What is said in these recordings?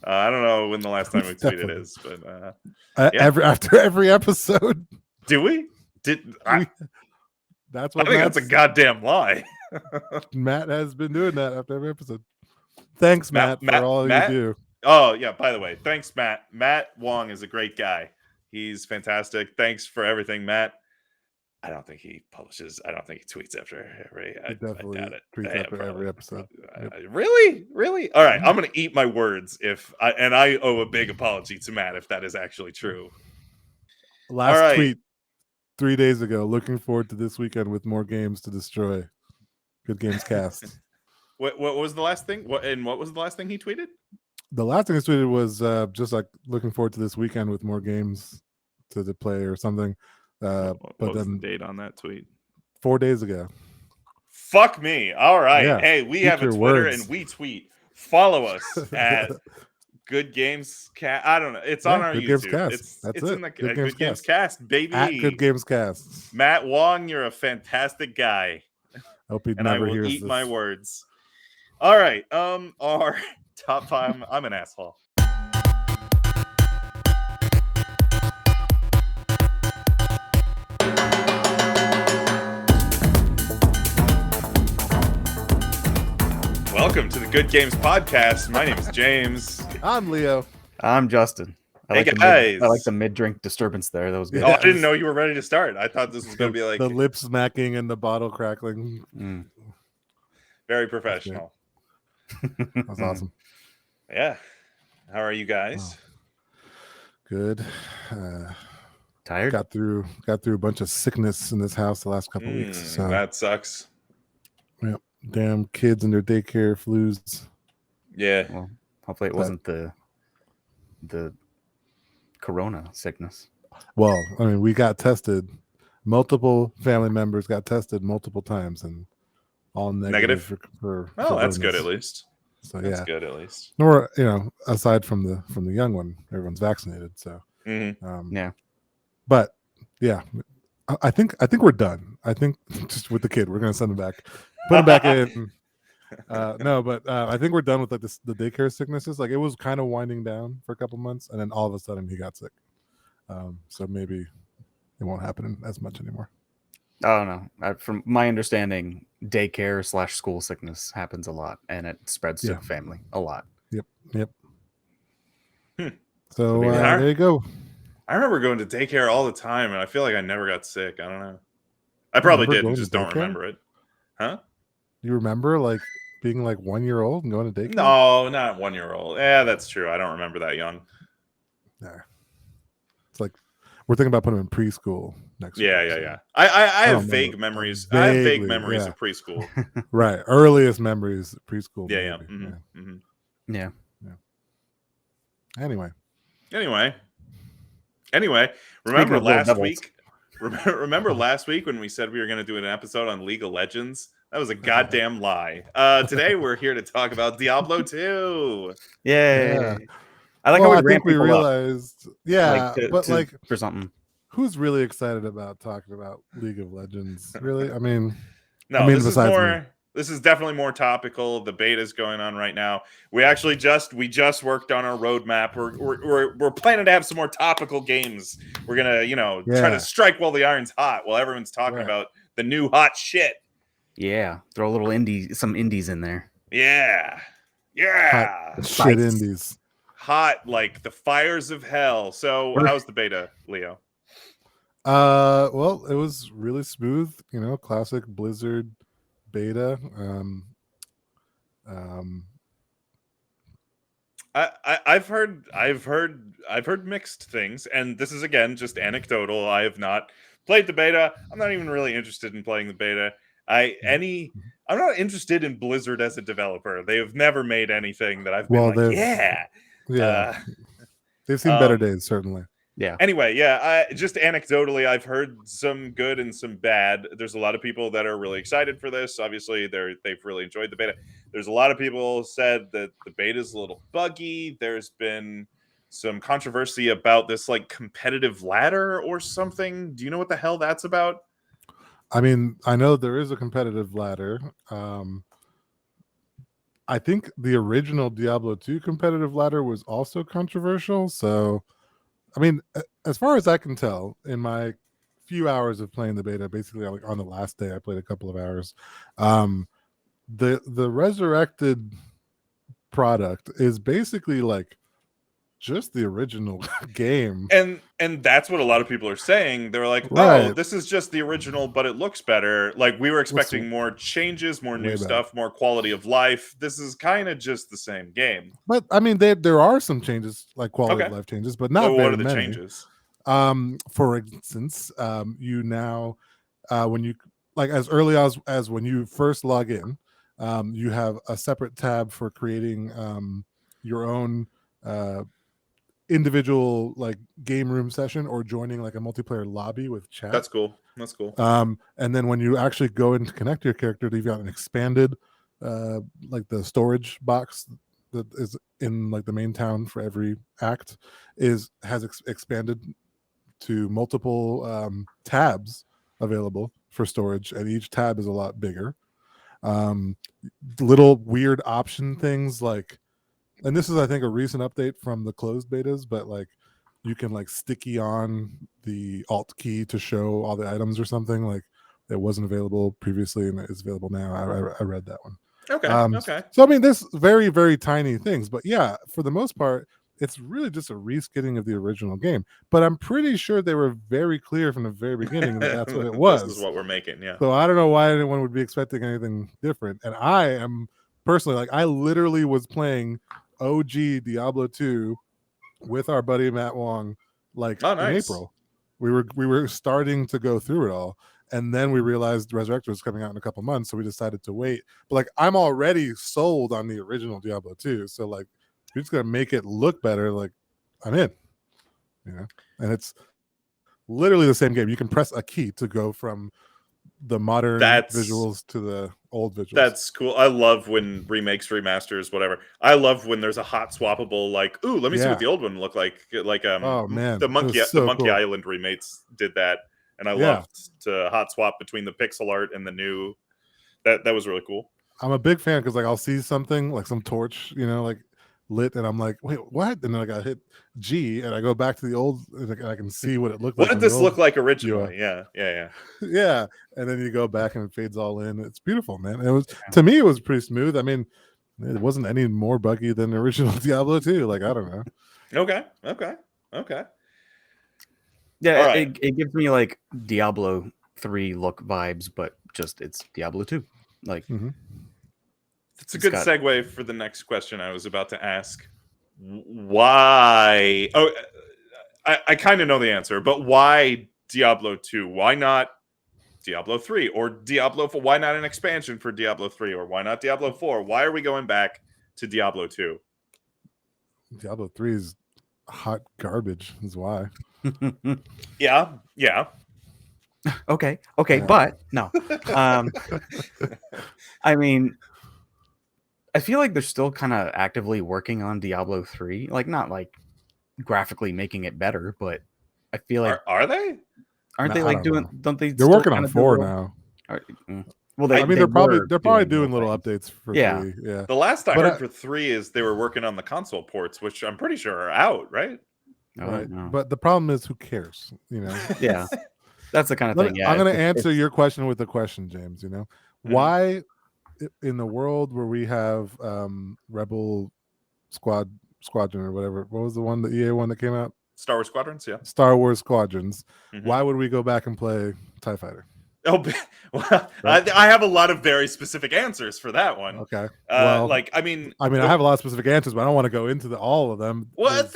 I don't know when the last time we tweeted Definitely. is, but yeah. After every episode. Do we? That's what I think that's a goddamn lie. Matt has been doing that after every episode. Thanks, Matt, for all you do. Oh, yeah, by the way, thanks, Matt. Matt Wong is a great guy. He's fantastic. Thanks for everything, Matt. I don't think he publishes. I don't think he tweets after every. I doubt it. Tweets after every episode. Really? All right, I'm going to eat my words and I owe a big apology to Matt if that is actually true. Last tweet 3 days ago. Looking forward to this weekend with more games to destroy. Good Games Cast. What was the last thing? What was the last thing he tweeted? The last thing he tweeted was just like looking forward to this weekend with more games to play or something. What was the date on that tweet? 4 days ago. Fuck me. All right. Yeah, hey, we have a Twitter and we tweet. Follow us at Good Games Cast. I don't know. It's on our Good YouTube. Games Cast. It's in the Good Games Cast, baby. At Good Games Cast. Matt Wong, you're a fantastic guy. Hope he and never I will hears eat this. my words. All right. Our top 5. I'm an asshole. Welcome to the Good Games Podcast. My name is James. I'm Leo. I'm Justin. Hey guys. I like the mid-drink disturbance there. That was good. Oh, I didn't know you were ready to start. I thought this was going to be like the lip smacking and the bottle crackling. Very professional. That was awesome. Yeah. How are you guys? Good. Tired? Got through a bunch of sickness in this house the last couple weeks. So that sucks. Yeah. Damn kids and their daycare flus. Yeah. Well, hopefully it wasn't the corona sickness. Well, I mean, we got tested. Multiple family members got tested multiple times and all negative. For that's good at least. So that's good at least. Nor aside from the young one, everyone's vaccinated. So yeah. But yeah, I think we're done. I think just with the kid, we're gonna send him back, put him back in. No, but I think we're done with like the daycare sicknesses. Like it was kind of winding down for a couple months, and then all of a sudden he got sick. So maybe it won't happen as much anymore. Oh no! From my understanding, daycare / school sickness happens a lot, and it spreads to the family a lot. Yep. So there you go. I remember going to daycare all the time, and I feel like I never got sick. I don't know. I probably did, and just don't remember it. Huh? You remember like being like 1 year old and going to daycare? No, not 1 year old. Yeah, that's true. I don't remember that young. Yeah. It's like we're thinking about putting him in preschool next week. Yeah. I have vague memories. I have vague memories of preschool. Right. Earliest memories of preschool. Yeah. Yeah. Anyway, remember last week? Remember last week when we said we were going to do an episode on League of Legends? That was a goddamn lie. Today we're here to talk about Diablo 2. Yay. Yeah. I like how we realized. Yeah, but for something. Who's really excited about talking about League of Legends? Really? I mean, this is definitely more topical. The beta is going on right now. We just worked on our roadmap. We're planning to have some more topical games. We're gonna, try to strike while the iron's hot, while everyone's talking about the new hot shit. Yeah, throw a little some indies in there. Yeah. Hot shit indies. Hot like the fires of hell. So, how's the beta, Leo? Well, it was really smooth. Classic Blizzard beta. I've heard mixed things, and this is again just anecdotal. I have not played the beta. I'm not even really interested in playing the beta. I'm not interested in Blizzard as a developer. They have never made anything that I've been yeah. They've seen better days, certainly. Yeah. Anyway, just anecdotally, I've heard some good and some bad. There's a lot of people that are really excited for this. Obviously, they've really enjoyed the beta. There's a lot of people said that the beta is a little buggy. There's been some controversy about this like competitive ladder or something. Do you know what the hell that's about? I mean, I know there is a competitive ladder. I think the original Diablo 2 competitive ladder was also controversial. So, I mean, as far as I can tell, in my few hours of playing the beta, basically like on the last day, I played a couple of hours. The resurrected product is basically like just the original game, and that's what a lot of people are saying. They're like, oh, right? this is just the original, but it looks better. Like, we were What's expecting more changes, more new way better. stuff, more quality of life. This is kind of just the same game. But I mean, there are some changes, like quality of Okay. life changes, but not So what very are the many. changes? For instance, you now when you like as early as when you first log in, you have a separate tab for creating your own individual like game room session or joining like a multiplayer lobby with chat. That's cool. That's cool. And then when you actually go in to connect your character, you've got an expanded like the storage box that is in like the main town for every act has expanded to multiple tabs available for storage, and each tab is a lot bigger. Little weird option things like, and this is I think a recent update from the closed betas, but like you can like sticky on the alt key to show all the items or something like that wasn't available previously and is available now. I read that one. Okay. Okay. So I mean, there's very, very tiny things, but yeah, for the most part, it's really just a reskinning of the original game. But I'm pretty sure they were very clear from the very beginning that that's what it was. This is what we're making. Yeah. So I don't know why anyone would be expecting anything different. And I am personally like, I literally was playing OG Diablo 2 with our buddy Matt Wong like Oh, in nice. April. We were starting to go through it all. And then we realized Resurrected was coming out in a couple months, so we decided to wait. But like, I'm already sold on the original Diablo 2, so like, you're just gonna make it look better. Like, I'm in, you know. And it's literally the same game. You can press a key to go from the modern visuals to the old visuals. That's cool. I love when remakes, remasters, whatever. I love when there's a hot swappable, like, ooh, let me see what the old one looked like. Like, oh man, the Monkey cool. Island remakes did that, and I loved to hot swap between the pixel art and the new. That was really cool. I'm a big fan because like I'll see something like some torch, you know, like lit, and I'm like, wait, what? And then like I hit G and I go back to the old, and I can see what it looked like. What did this look like originally? Yeah. Yeah. And then you go back and it fades all in. It's beautiful, man. It was to me, it was pretty smooth. I mean, it wasn't any more buggy than the original Diablo 2. Like, I don't know. Okay. Yeah, right. it gives me like Diablo 3 look vibes, but just it's Diablo 2. Like, it's a good segue for the next question I was about to ask. Why? Oh, I kind of know the answer, but why Diablo 2? Why not Diablo 3 or Diablo 4? Why not an expansion for Diablo 3 or why not Diablo 4? Why are we going back to Diablo 2? Diablo 3 is hot garbage is why. Yeah. Okay, yeah. But no. I mean, I feel like they're still kind of actively working on Diablo 3. Like, not like graphically making it better, but I feel like are they? Aren't they like doing? Don't they? They're working on 4 now. Well, they're probably doing little updates for 3. Yeah. The last I heard for 3 is they were working on the console ports, which I'm pretty sure are out, right? Right. But the problem is, who cares? You know. Yeah. That's the kind of thing. Yeah. I'm going to answer your question with a question, James. You know, why in the world where we have Rebel Squadron or whatever, what was the one, the EA one that came out? Star Wars Squadrons, yeah. Star Wars Squadrons. Why would we go back and play TIE Fighter? Oh, well, right? I have a lot of very specific answers for that one. Okay. Well, like, I mean, I have a lot of specific answers, but I don't want to go into all of them. Well,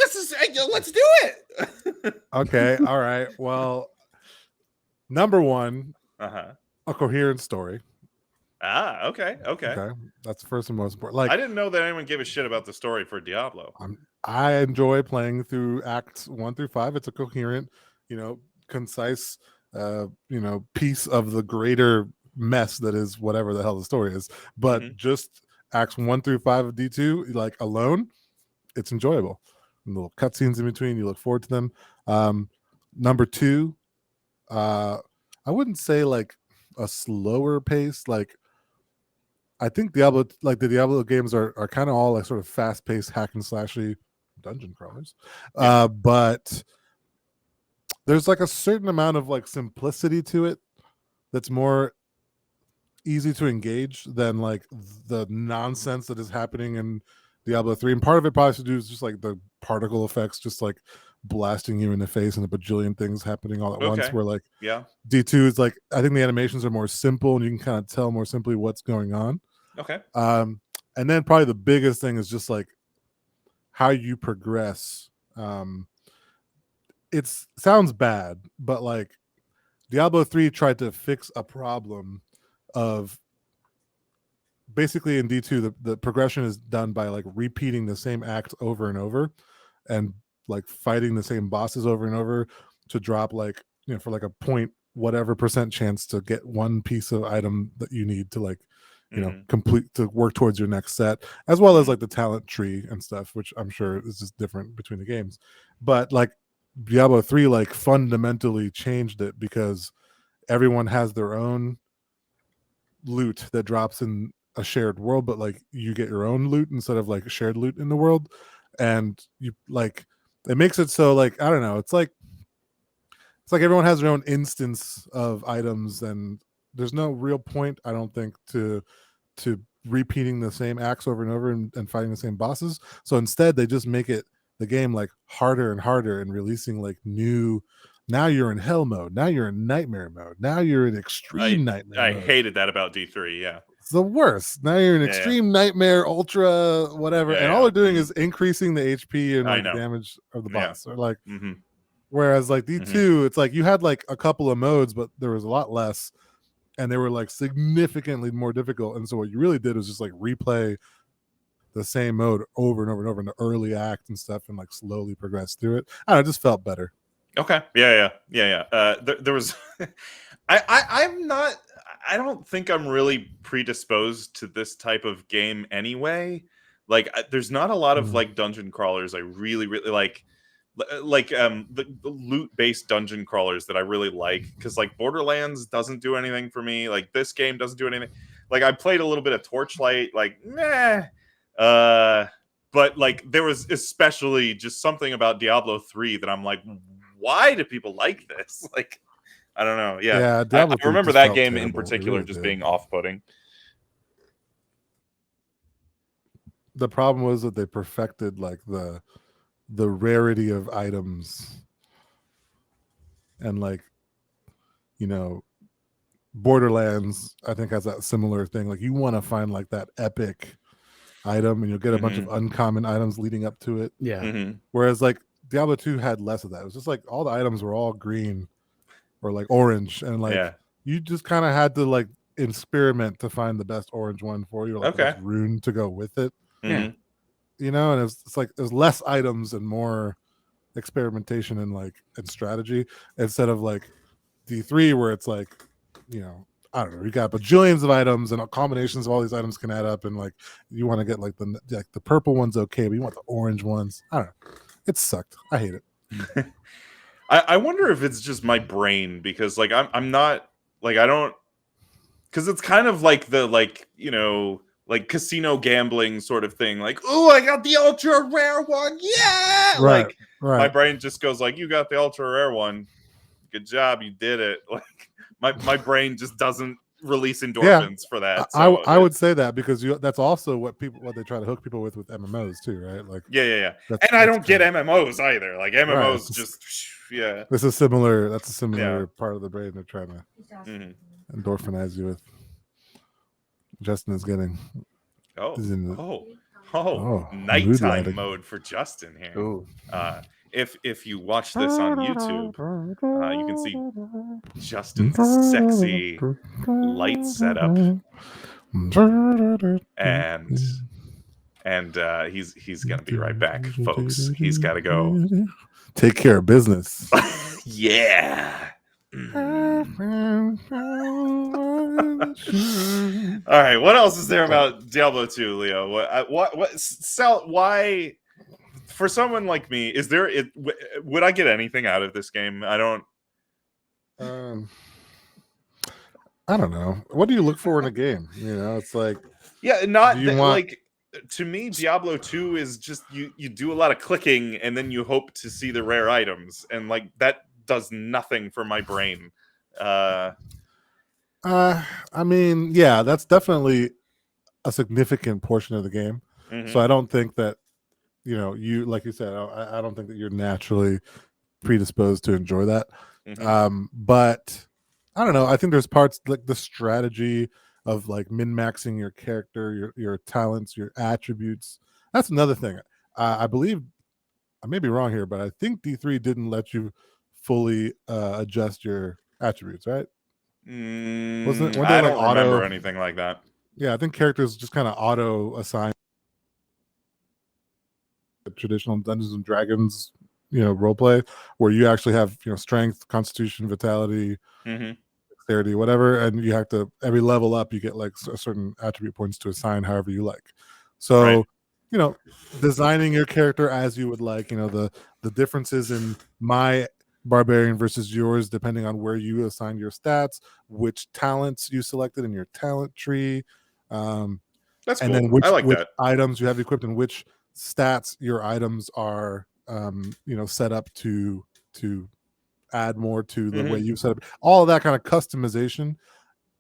let's do it. Okay. All right. Well, number one, a coherent story. Okay. That's first and most important. Like, I didn't know that anyone gave a shit about the story for Diablo. I enjoy playing through acts 1 through 5. It's a coherent, concise, piece of the greater mess that is whatever the hell the story is. But just acts 1 through 5 of D2, like alone, it's enjoyable. And little cutscenes in between, you look forward to them. Number 2, I wouldn't say like a slower pace, like I think Diablo, like the Diablo games, are kind of all like sort of fast paced hack and slashy dungeon crawlers, Yeah. but there's like a certain amount of like simplicity to it that's more easy to engage than like the nonsense that is happening in Diablo 3. And part of it probably has to do is just like the particle effects, just like blasting you in the face and a bajillion things happening all at once. Okay. Where like Yeah. D2 is like, I think the animations are more simple and you can kind of tell more simply what's going on. Okay. And then probably the biggest thing is just like how you progress. It sounds bad, but like Diablo 3 tried to fix a problem of basically in D2 the progression is done by like repeating the same act over and over and like fighting the same bosses over and over to drop like, you know, for like a point whatever percent chance to get one piece of item that you need to like, you know, complete to work towards your next set, as well as like the talent tree and stuff, which I'm sure is just different between the games. But like Diablo 3 like fundamentally changed it because everyone has their own loot that drops in a shared world, but like you get your own loot instead of like shared loot in the world. And you like, it makes it so like, I don't know, it's like everyone has their own instance of items, and there's no real point, I don't think, to repeating the same acts over and over and fighting the same bosses. So instead they just make it the game like harder and harder and releasing like new, now you're in hell mode, now you're in nightmare mode, now you're in extreme nightmare I mode. hated that about D3. Yeah. It's the worst. Now you're in extreme nightmare, ultra, whatever, and all they're doing is increasing the HP and like damage of the boss. Or like, whereas like D2, it's like you had like a couple of modes, but there was a lot less, and they were like significantly more difficult. And so what you really did was just like replay the same mode over and over and over in the early act and stuff, and like slowly progress through it. I don't know, it just felt better. Okay. Yeah. There was, I'm not. I don't think I'm really predisposed to this type of game anyway. Like, there's not a lot of like dungeon crawlers I really like. The loot based dungeon crawlers that I really like, because like Borderlands doesn't do anything for me. Like this game doesn't do anything. Like I played a little bit of Torchlight. Like meh. But like there was especially just something about Diablo 3 that I'm like, why do people like this? Like, I don't know. Yeah, Diablo I remember that game in particular really just did. being off-putting. The problem was that they perfected like the rarity of items, and like, you know, Borderlands I think has that similar thing. Like you want to find like that epic item, and you'll get a bunch of uncommon items leading up to it. Yeah. Whereas like Diablo 2 had less of that. It was just like all the items were all green or like orange, and like you just kind of had to like experiment to find the best orange one for you, or like the best rune to go with it. You know, and it's like there's less items and more experimentation and like and strategy, instead of like D3 where it's like, you know, I don't know, you got bajillions of items and combinations of all these items can add up, and like you want to get like the purple one's okay, but you want the orange ones. I don't know. It sucked. I hate it. I wonder if it's just my brain, because like I'm not like, I don't, because it's kind of like the, like, you know, like casino gambling sort of thing. Like, oh, I got the ultra rare one. Yeah. Right, Like right. my brain just goes like, you got the ultra rare one. Good job. You did it. Like my brain just doesn't release endorphins for that. So I would say that because that's also what they try to hook people with MMOs too, right? Like yeah. And I don't get MMOs either. Like MMOs just This is similar. That's a similar part of the brain they're trying to endorphinize you with. Justin is getting. Nighttime mode for Justin here. Ooh. If you watch this on YouTube, you can see Justin's sexy light setup, and he's gonna be right back, folks. He's got to go take care of business. Yeah. All right. What else is there about Diablo 2, Leo? Why? For someone like me, is there? Would I get anything out of this game? I don't. I don't know. What do you look for in a game? You know, it's like Yeah, not Do you want- like to me, Diablo 2 is just you do a lot of clicking and then you hope to see the rare items, and like that does nothing for my brain. I mean, yeah, that's definitely a significant portion of the game. So I don't think that, you like you said, I don't think that you're naturally predisposed to enjoy that. But I don't know. I think there's parts like the strategy of like min-maxing your character, your talents, your attributes. That's another thing. I believe I may be wrong here, but I think D3 didn't let you fully adjust your attributes, right? Weren't they I like don't remember auto? anything like that. Yeah, I think characters just kind of auto assign traditional Dungeons and Dragons, role play, where you actually have strength, constitution, vitality, dexterity, whatever, and you have to every level up you get like a certain attribute points to assign however you like. So, designing your character as you would like. The differences in my barbarian versus yours depending on where you assign your stats, which talents you selected in your talent tree, That's and cool. then which I like which that. items you have equipped and which stats your items are set up to add more to the way you set up. All of that kind of customization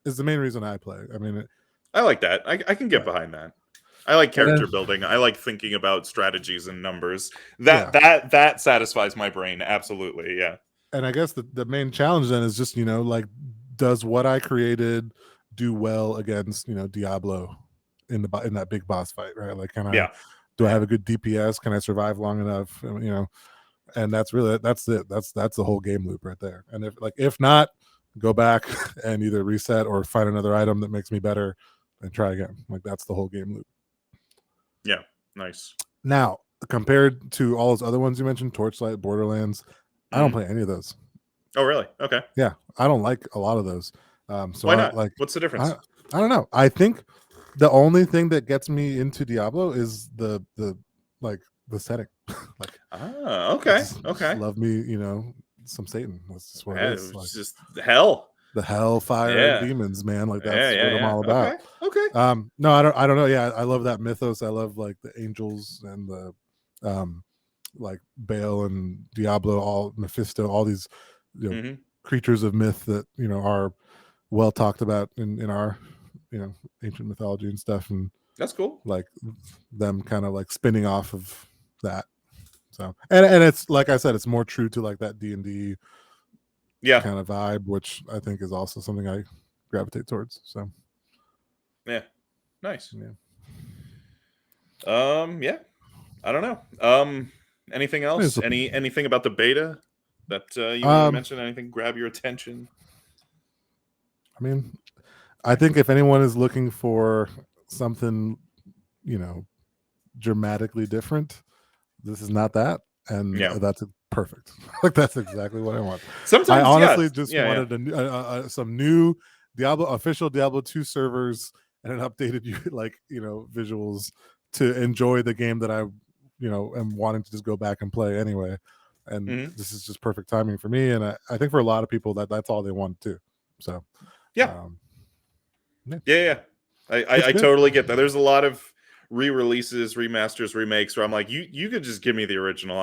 is the main reason I play. I mean, I like that. I can get behind that. I like And then- character building. I like thinking about strategies and numbers. That satisfies my brain absolutely. Yeah. and I guess the main challenge then is just like, does what I created do well against Diablo in that big boss fight, right? Like, do I have a good DPS? Can I survive long enough? And that's it. That's the whole game loop right there. And if not, go back and either reset or find another item that makes me better and try again. Like, that's the whole game loop. Yeah, nice. Now, compared to all those other ones you mentioned, Torchlight, Borderlands, I don't play any of those. Oh, really? Okay. Yeah, I don't like a lot of those. So why not? What's the difference? I don't know. I think the only thing that gets me into Diablo is the setting. Like, okay. Just Okay. love me, some Satan. That's just what it is. It's Like, just hell. the hellfire demons, man. Like, that's what I'm all about. Okay. No, I don't know. Yeah, I love that mythos. I love like the angels and the like Baal and Diablo, all Mephisto, all these creatures of myth that are well talked about in our ancient mythology and stuff, and that's cool. Like them kind of like spinning off of that. So and it's like I said, it's more true to like that D&D kind of vibe, which I think is also something I gravitate towards. So yeah, nice. Yeah. Yeah, I don't know. Anything else? Anything about the beta that you want to mention? Anything grab your attention? I mean, I think if anyone is looking for something, dramatically different, this is not that, and that's perfect. Like, that's exactly what I want. Sometimes I honestly just wanted some new official Diablo 2 servers and an updated visuals to enjoy the game that I am wanting to just go back and play anyway. And this is just perfect timing for me, and I think for a lot of people that's all they want too. So I totally get that. There's a lot of re-releases, remasters, remakes where I'm like, you could just give me the original.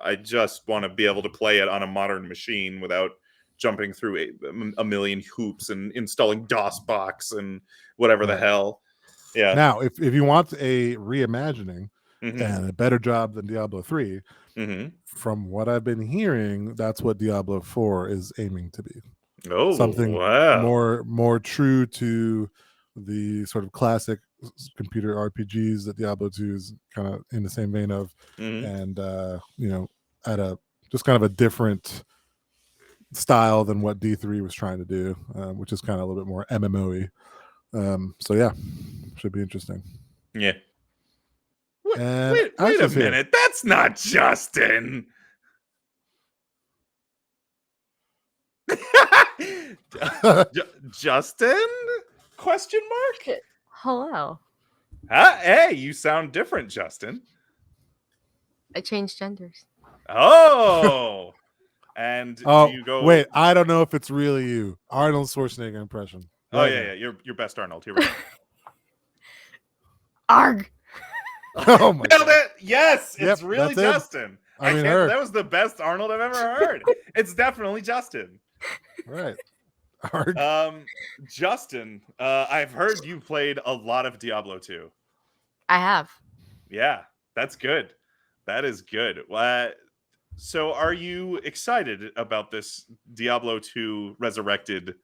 I just want to be able to play it on a modern machine without jumping through a million hoops and installing DOSBox and whatever the hell. Yeah. Now, if you want a reimagining and a better job than Diablo 3, from what I've been hearing, that's what Diablo 4 is aiming to be. Oh, something wow. more true to the sort of classic computer RPGs that Diablo 2 is kind of in the same vein of, and at a just kind of a different style than what D3 was trying to do, which is kind of a little bit more MMO-y. So yeah, should be interesting. Yeah. Wait a minute. Here. That's not Justin. Justin? Question mark? Hello. Hey, you sound different, Justin. I changed genders. Oh. And do you go? Wait, I don't know if it's really you. Arnold Schwarzenegger impression. Oh yeah, you're best Arnold. Here we go. Arg. Oh my Nailed god! it! Yes, Yep, it's really that's it. Justin. I mean, can't- her. that was the best Arnold I've ever heard. It's definitely Justin. Right. Arg. Justin, I've heard you played a lot of Diablo 2. I have. Yeah, that's good. That is good. So are you excited about this Diablo 2 Resurrected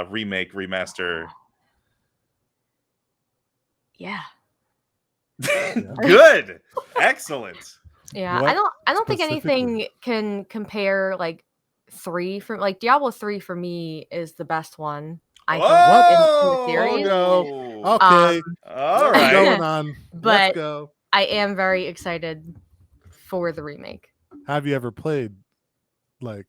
remake, remaster? Yeah. Good. Excellent. Yeah. What I don't think specifically? anything can compare like 3 from like Diablo 3 for me is the best one. I think in the series. Oh, Whoa! Okay. All What's right. going on? Let's But go. I am very excited for the remake. Have you ever played like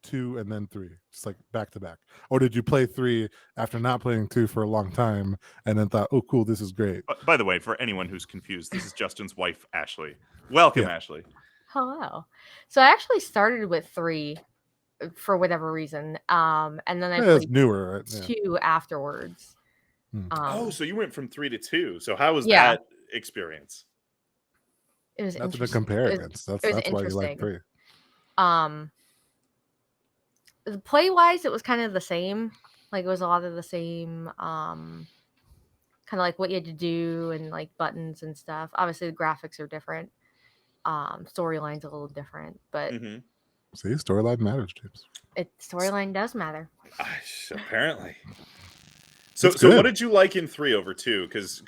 2 and then 3, just like back to back, or did you play 3 after not playing 2 for a long time and then thought, oh, cool, this is great? By the way, for anyone who's confused, this is Justin's wife, Ashley. Welcome, Yeah. Ashley. Hello. So I actually started with 3 for whatever reason. And then I Yeah, it's played newer, right? Yeah. 2 afterwards. Oh, so you went from 3 to 2. So how was Yeah. that experience? It was Nothing to interesting. compare It was- against. it was That's why you like interesting. 3. Play wise, it was kind of the same. Like it was a lot of the same. Kind of like what you had to do and like buttons and stuff. Obviously, the graphics are different. Storyline's a little different, but Mm-hmm. See, storyline matters, James. storyline does matter. Apparently. So It's what good. did you like in 3 over 2? Because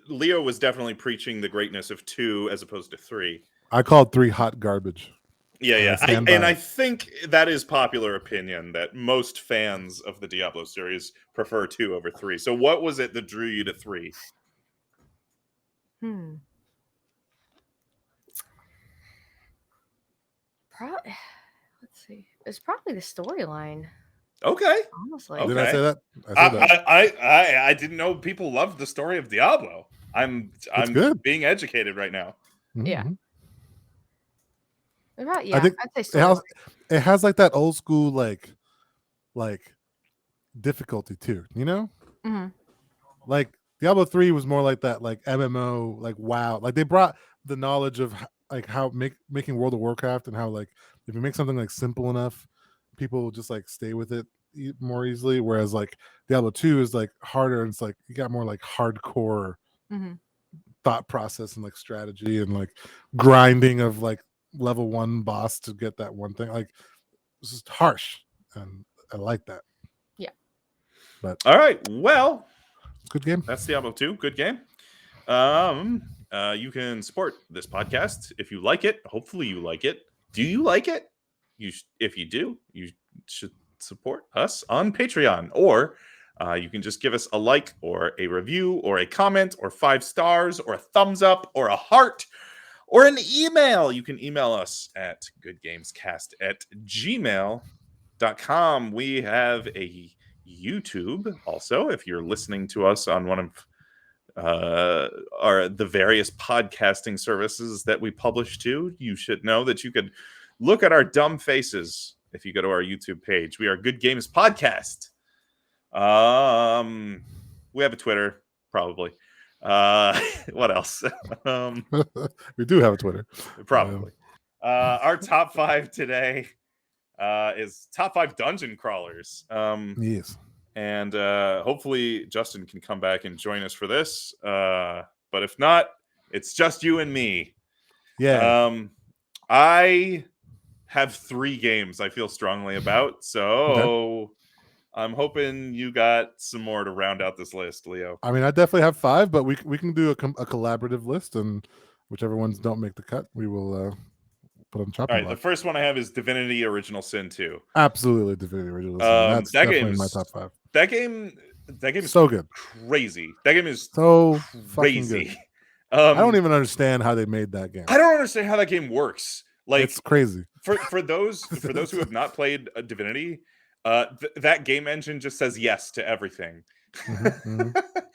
Leo was definitely preaching the greatness of 2 as opposed to 3. I called 3 hot garbage. Yeah, And I yeah. stand by And I it. think that is popular opinion that most fans of the Diablo series prefer 2 over 3. So what was it that drew you to 3? Let's see. It's probably the storyline, Okay. honestly. Okay. Did I say that? I said that. I didn't know people loved the story of Diablo. I'm good. being educated right now. Yeah. Mhm. Yeah, think I'd say it has, storyline. it has like that old school like difficulty too, you know? Mhm. Like Diablo 3 was more like that, like MMO, like WoW. Like they brought the knowledge of like how making World of Warcraft and how like if you make something like simple enough, people will just like stay with it more easily. Whereas like Diablo 2 is like harder and it's like you got more like hardcore Mhm. thought process and like strategy and like grinding of like level 1 boss to get that one thing. Like it's just harsh. And I like that. Yeah. But All right. Well, good game. that's Diablo 2. Good game. You can support this podcast if you like it. Hopefully you like it. Do you like it? If you do, you should support us on Patreon, or you can just give us a like or a review or a comment or 5 stars or a thumbs up or a heart or an email. You can email us at goodgamescast@gmail.com. We have a YouTube also, if you're listening to us on one of the various podcasting services that we publish to, you should know that you could look at our dumb faces if you go to our YouTube page. We are Good Games Podcast. We have a Twitter, probably. What else? We do have a Twitter. Probably. Our top 5 today is top 5 dungeon crawlers. Yes. And hopefully Justin can come back and join us for this. But if not, it's just you and me. Yeah. I have 3 games I feel strongly about, so I'm hoping you got some more to round out this list, Leo. I mean, I definitely have 5, but we can do a collaborative list, and whichever ones don't make the cut, we will put on chopping All right, block. the first one I have is Divinity Original Sin 2. Absolutely, Divinity Original Sin. That's that definitely game in my is top 5. That game is So good, crazy. That game is so fucking crazy. good. I don't even understand how they made that game. I don't understand how that game works. Like, it's crazy. For those who have not played Divinity, that game engine just says yes to everything.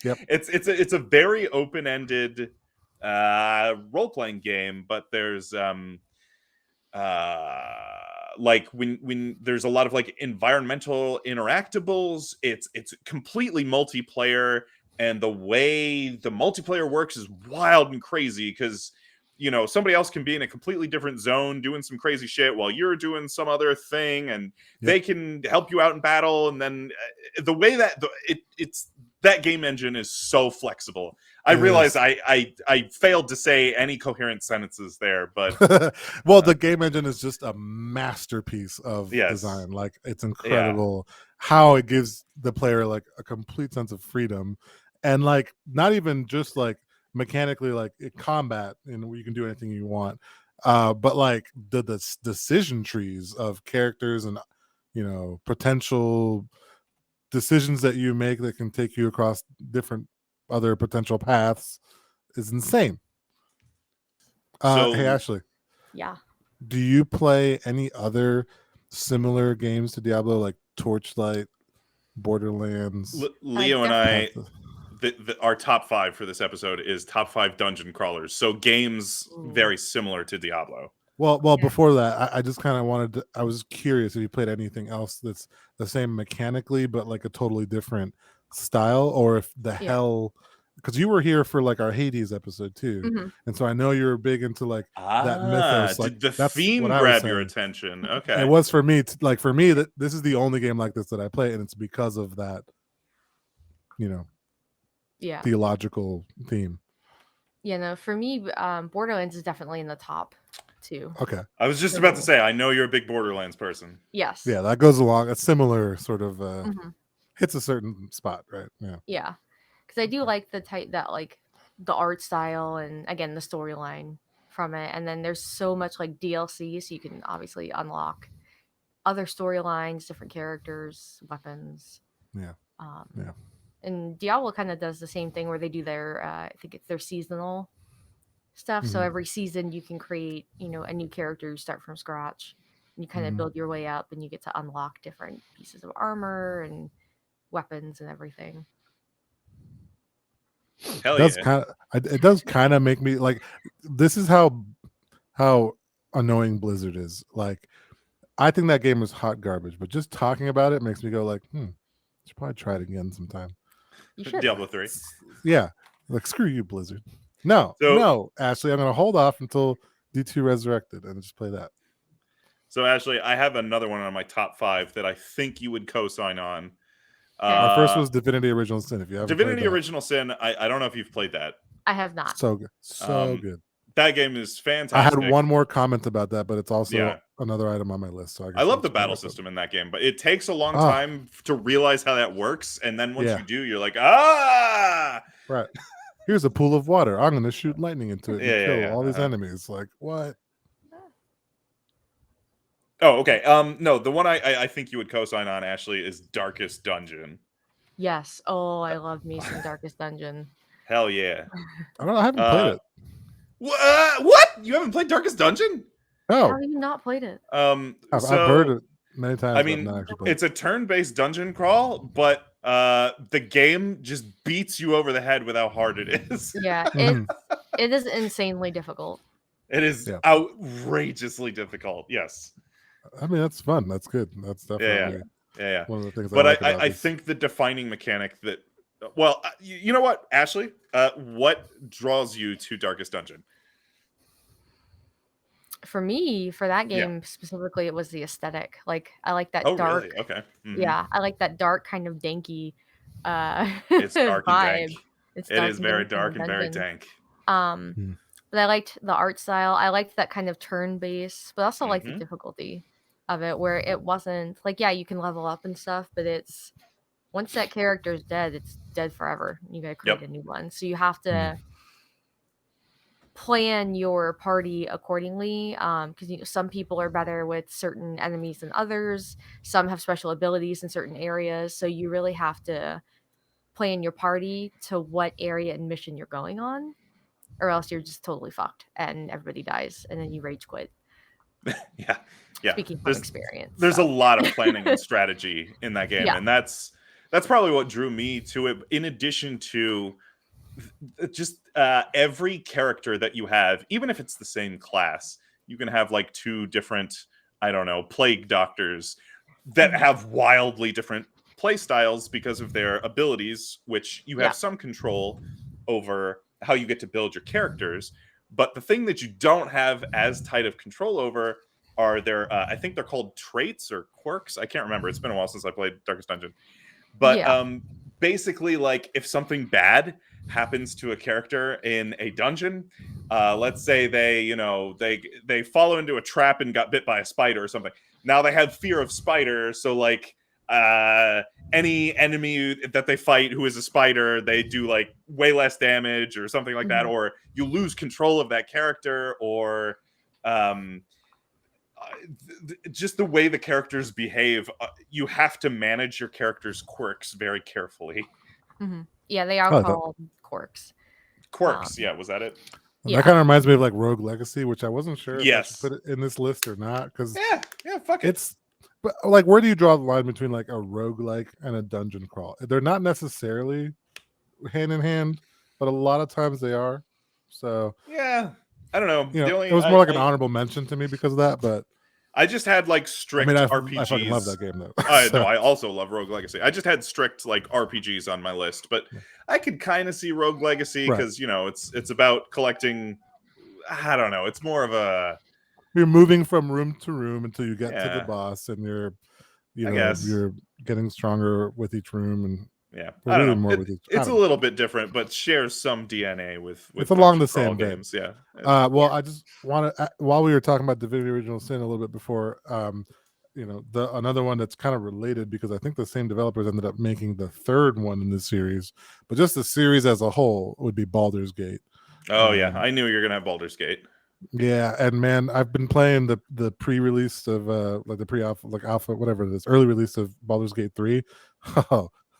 Yep. It's a very open-ended role playing game, but there's like when there's a lot of like environmental interactables. It's completely multiplayer, and the way the multiplayer works is wild and crazy because somebody else can be in a completely different zone doing some crazy shit while you're doing some other thing, and they can help you out in battle. And then the way that it's that game engine is so flexible. I realize I failed to say any coherent sentences there, but well, the game engine is just a masterpiece of design. Like, it's incredible how it gives the player like a complete sense of freedom, and like not even just like mechanically, like in combat, and you can do anything you want, but like the decision trees of characters and potential decisions that you make that can take you across different other potential paths is insane. Hey Ashley, Yeah. do you play any other similar games to Diablo, like Torchlight, Borderlands? Leo and I, our top 5 for this episode is top 5 dungeon crawlers, so games very similar to Diablo. Well, before that, I just kind of wanted to, I was curious if you played anything else that's the same mechanically, but like a totally different style, or if hell, because you were here for like our Hades episode too, and so I know you're big into like that mythos. Like, did the theme grab your attention? Okay, it was for me. For me, that this is the only game like this that I play, and it's because of that, theological theme. Yeah, no, for me, Borderlands is definitely in the top 2. Okay. I was just about to say, I know you're a big Borderlands person. Yes. Yeah, that goes along a similar sort of hits a certain spot, right? Yeah. Yeah, because I do like the type that like the art style and again the storyline from it, and then there's so much like DLC, so you can obviously unlock other storylines, different characters, weapons. Yeah. And Diablo kind of does the same thing where they do their I think it's their seasonal stuff. So every season you can create, a new character, you start from scratch. And you kind of build your way up, and you get to unlock different pieces of armor and weapons and everything. Hell it does kind of make me like, this is how annoying Blizzard is. Like, I think that game is hot garbage, but just talking about it makes me go like, should probably try it again sometime. You should. Diablo 3. Yeah. Like, screw you, Blizzard. No, Ashley, I'm going to hold off until D2 Resurrected and just play that. So, Ashley, I have another one on my top 5 that I think you would co-sign on. Our first was Divinity Original Sin. If you haven't Divinity Original Sin, I don't know if you've played that. I have not. So good. So good. That game is fantastic. I had one more comment about that, but it's also another item on my list. So I love the battle system in that game, but it takes a long time to realize how that works. And then once you do, you're like, right. Here's a pool of water. I'm going to shoot lightning into it and kill all these enemies. Like, what? Oh, okay. No, the one I think you would co-sign on, Ashley, is Darkest Dungeon. Yes. Oh, I love me some Darkest Dungeon. Hell yeah. I haven't played it. What? You haven't played Darkest Dungeon? No. How have you not played it? I've heard it many times. I mean, it's a turn-based dungeon crawl, but the game just beats you over the head with how hard it is. Yeah, it is insanely difficult. It is outrageously difficult. Yes. I mean, that's fun. That's good. That's definitely one of the things. But I think the defining mechanic that, well, you know what, Ashley? What draws you to Darkest Dungeon? For me, for that game specifically, it was the aesthetic. Like, I like that dark. Really? Okay. Mm-hmm. Yeah, I like that dark kind of danky it's dark vibe. And dank. It is very dark and very dank. But I liked the art style. I liked that kind of turn base, but also like the difficulty of it, where it wasn't like, you can level up and stuff, but it's once that character is dead, it's dead forever. You gotta create a new one. So you have to plan your party accordingly, because some people are better with certain enemies than others. Some have special abilities in certain areas, so you really have to plan your party to what area and mission you're going on, or else you're just totally fucked and everybody dies and then you rage quit. Yeah. Speaking from experience, there's a lot of planning and strategy in that game, and that's probably what drew me to it. In addition to just every character that you have, even if it's the same class, you can have like 2 different, I don't know, plague doctors that have wildly different play styles because of their abilities, which you have Yeah. some control over how you get to build your characters. But the thing that you don't have as tight of control over are their, I think they're called traits or quirks. I can't remember. It's been a while since I played Darkest Dungeon. But Yeah. basically, like if something bad happens to a character in a dungeon, let's say they fall into a trap and got bit by a spider or something. Now they have fear of spiders, so like any enemy that they fight who is a spider, they do like way less damage or something like that, Mhm. or you lose control of that character, or um, just the way the characters behave. You have to manage your character's quirks very carefully. Mhm. Yeah, they are I like that. called quirks. Quirks, Um, yeah, was that it? And Yeah. that kind of reminds me of like Rogue Legacy, which I wasn't sure if I should Yes. put it in this list or not, because Yeah, fuck it. it's, but like, where do you draw the line between like a roguelike and a dungeon crawl? They're not necessarily hand in hand, but a lot of times they are. So Yeah, I don't know. you The know, only it was more like an honorable mention to me because of that. But I just had like I strict mean, I RPGs. fucking love that game though. No, So, I also love Rogue Legacy. I just had strict like RPGs on my list, but I could kind of see Rogue Legacy Right. because it's about collecting. I don't know. It's more of a you're moving from room to room until you get to the Yeah. boss, and you're, I guess. you're getting stronger with each room, and Yeah, we're I don't reading know. more with each. I It's a don't know. little bit different, but shares some DNA with It's along dungeon the same crawl vein. games. Yeah. Well, I just want to, while we were talking about Divinity Original Sin a little bit before, another one that's kind of related, because I think the same developers ended up making the third one in the series, but just the series as a whole would be Baldur's Gate. Oh yeah, I knew you were gonna have Baldur's Gate. Yeah, and man, I've been playing the pre-release of like the pre-alpha, like alpha, whatever it is, early release of Baldur's Gate 3.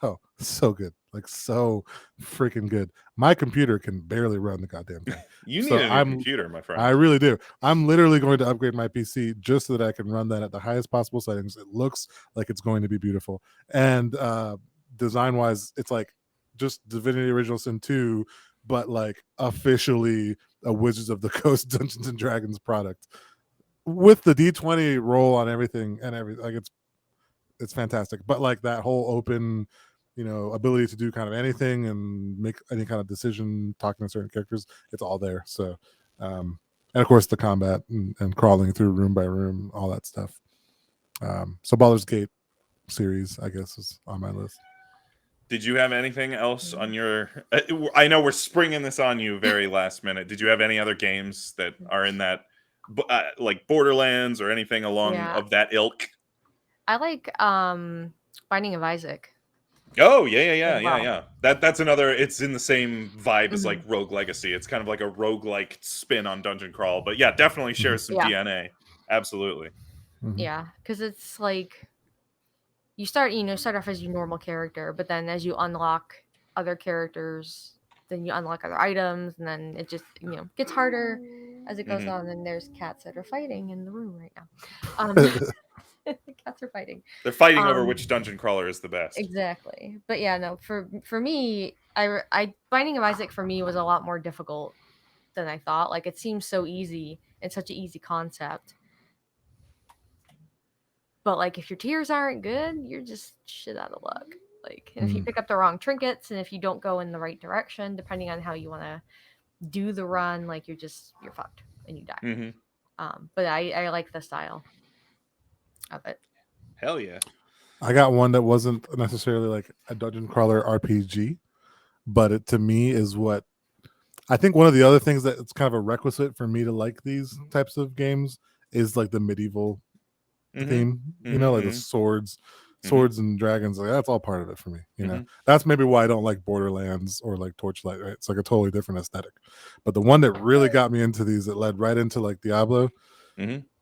Oh, so good. Like so freaking good. My computer can barely run the goddamn thing. You need So a new computer, my friend. I really do. I'm literally going to upgrade my PC just so that I can run that at the highest possible settings. It looks like it's going to be beautiful. And design-wise, it's like just Divinity Original Sin 2, but like officially a Wizards of the Coast Dungeons and Dragons product with the D20 roll on everything and everything. Like it's fantastic. But like that whole open, ability to do kind of anything and make any kind of decision, talking to certain characters, it's all there. So, and of course the combat and crawling through room by room, all that stuff. So Baldur's Gate series, I guess, is on my list. Did you have anything else on your? I know we're springing this on you very last minute. Did you have any other games that are in that, like Borderlands or anything along Yeah. of that ilk? I like Binding of Isaac. Oh yeah. Wow. That's another. It's in the same vibe as Mhm. like Rogue Legacy. It's kind of like a roguelike spin on Dungeon Crawl, but yeah, definitely shares some Yeah. DNA. Absolutely. Yeah, because it's like you start off as your normal character, but then as you unlock other characters, then you unlock other items, and then it just gets harder as it goes Mhm. on. And there's cats that are fighting in the room right now. The cats are fighting. They're fighting over which dungeon crawler is the best. Exactly. But yeah, no, for me, I Binding of Isaac for me was a lot more difficult than I thought. Like it seems so easy and such an easy concept. But like if your tiers aren't good, you're just shit out of luck. Like and if you pick up the wrong trinkets and if you don't go in the right direction, depending on how you want to do the run, like you're fucked and you die. Mm-hmm. But I like the style of it. Hell yeah. I got one that wasn't necessarily like a dungeon crawler RPG, but it to me is what I think one of the other things that it's kind of a requisite for me to like these types of games is like the medieval theme, like the swords and dragons. Like that's all part of it for me. That's maybe why I don't like Borderlands or like Torchlight. Right? It's like a totally different aesthetic. But the one that really got me into these, that led right into like Diablo,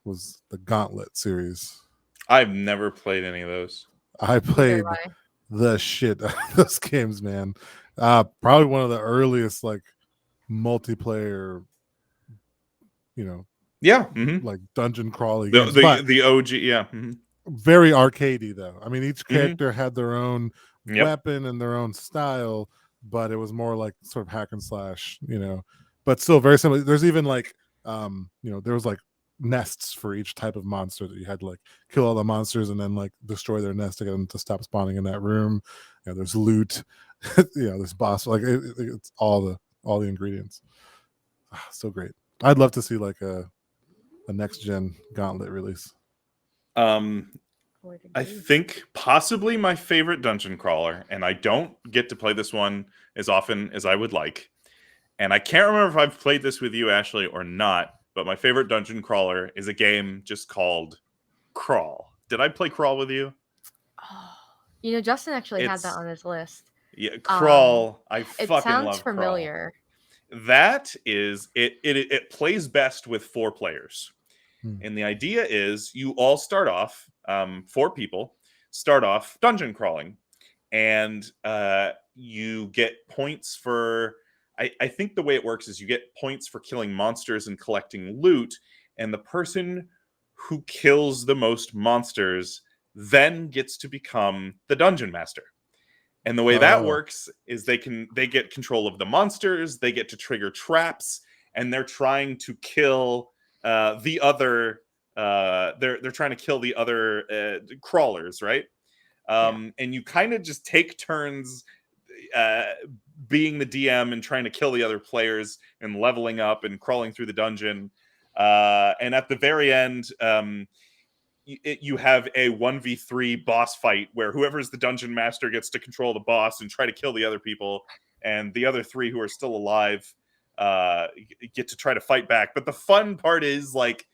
was the Gauntlet series. I've never played any of those. I played the shit out of those games, man. Probably one of the earliest like multiplayer, like dungeon crawling games. The OG, yeah. Very arcadey though. I mean, each character had their own weapon and their own style, but it was more like sort of hack and slash, but still very similar. There's even like, there was like nests for each type of monster that you had to like kill all the monsters and then like destroy their nest to get them to stop spawning in that room. There's loot, there's boss, like it's all the ingredients. So great. I'd love to see like a next gen Gauntlet release. I think possibly my favorite dungeon crawler, and I don't get to play this one as often as I would like. And I can't remember if I've played this with you, Ashley, or not, but my favorite dungeon crawler is a game just called Crawl. Did I play Crawl with you? Oh, Justin actually had that on his list. Yeah, Crawl. I fucking love Crawl. It sounds familiar. That is it plays best with 4 players. And the idea is you all start off, 4 people start off dungeon crawling, and you get points for, I think the way it works is you get points for killing monsters and collecting loot, and the person who kills the most monsters then gets to become the dungeon master. And the way that works is they get control of the monsters, they get to trigger traps, and they're trying to kill the other they're trying to kill the other crawlers, right? And you kind of just take turns being the DM and trying to kill the other players and leveling up and crawling through the dungeon. And at the very end, you have a 1v3 boss fight where whoever's the dungeon master gets to control the boss and try to kill the other people, and the other 3 who are still alive get to try to fight back. But the fun part is like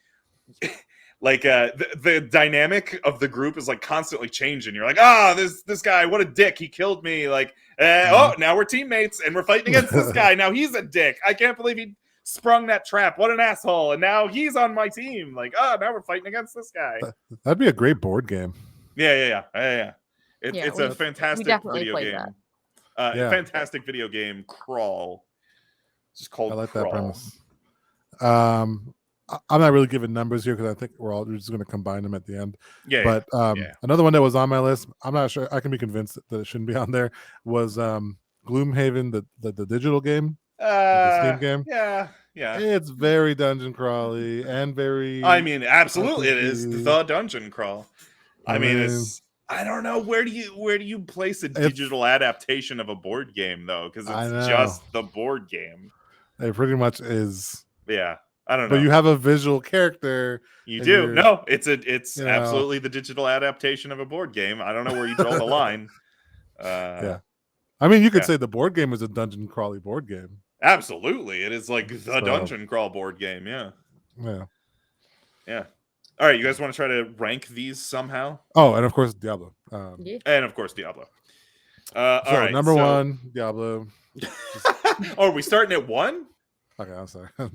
the dynamic of the group is like constantly changing. You're like, this guy, what a dick, he killed me. Like, now we're teammates and we're fighting against this guy. Now he's a dick. I can't believe he sprung that trap. What an asshole. And now he's on my team. Like, now we're fighting against this guy. That'd be a great board game. Yeah. It's a fantastic video game. Fantastic video game, Crawl. It's just called I like Crawl. that premise. I'm not really giving numbers here because I think we're just going to combine them at the end. But another one that was on my list, I'm not sure, I can be convinced that it shouldn't be on there, was Gloomhaven, the digital game. The Steam game. Yeah. It's very dungeon crawly and very. I mean, absolutely, it is the dungeon crawl. I mean, it's. I don't know, where do you place a digital adaptation of a board game though? Because it's just the board game. It pretty much is. Yeah, I don't know. But you have a visual character. You do. No, it's absolutely the digital adaptation of a board game. I don't know where you draw the line. Yeah. I mean, you could say the board game is a dungeon crawly board game. Absolutely. It is like the dungeon crawl board game. Yeah. All right. You guys want to try to rank these somehow? Oh, and of course, Diablo. And of course, Diablo. All right. Number 1, Diablo. Are we starting at 1? Okay, I'm sorry. All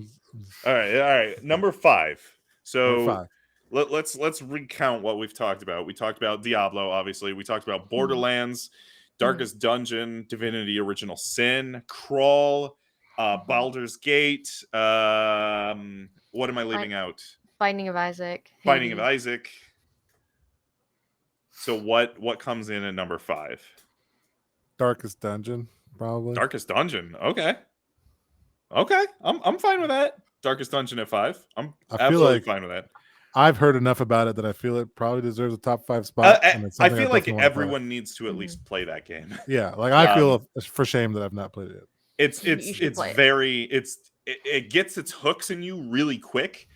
right. Number 5. So let's recount what we've talked about. We talked about Diablo, obviously. We talked about Borderlands, Darkest Dungeon, Divinity Original Sin, Crawl, Baldur's Gate. What am I leaving out? Binding of Isaac. Binding of Isaac. So what comes in at number 5? Darkest Dungeon, probably. Darkest Dungeon. Okay. I'm fine with that. Darkest Dungeon at 5. I'm absolutely fine with that. I've heard enough about it that I feel it probably deserves a top 5 spot. I feel like everyone needs to at least play that game. Yeah, like I feel for shame that I've not played it yet. It gets its hooks in you really quick,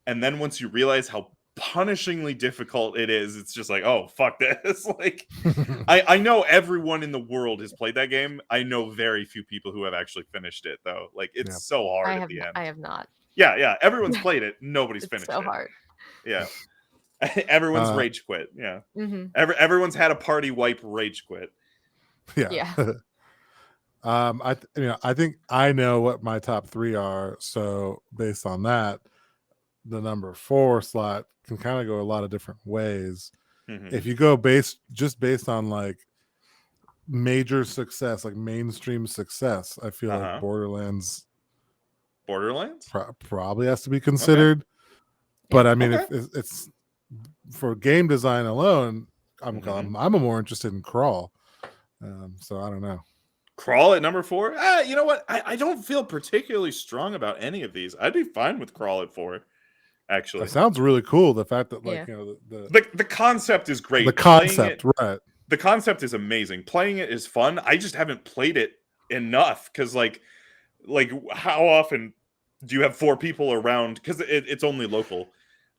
and then once you realize how punishingly difficult it is, it's just like, oh fuck this. Like I know everyone in the world has played that game. I know very few people who have actually finished it though. Like it's so hard at the end. I have not. Yeah. Everyone's played it. Nobody's finished it. So hard. Yeah. Everyone's rage quit. Yeah. Everyone's had a party wipe rage quit. Yeah. I think I know what my top 3 are. So based on that, the number 4 slot can kind of go a lot of different ways. If you go based on like major success, like mainstream success, I feel like Borderlands probably has to be considered. But I mean, if it's for game design alone, I'm more interested in Crawl. So I don't know. Crawl at number 4? You know what? I don't feel particularly strong about any of these. I'd be fine with Crawl at 4. actually. That sounds really cool. The fact that Yeah. The concept is great. the Playing concept, it- right? the concept is amazing. Playing it is fun. I just haven't played it enough because like how often do you have 4 people around? Because it's only local.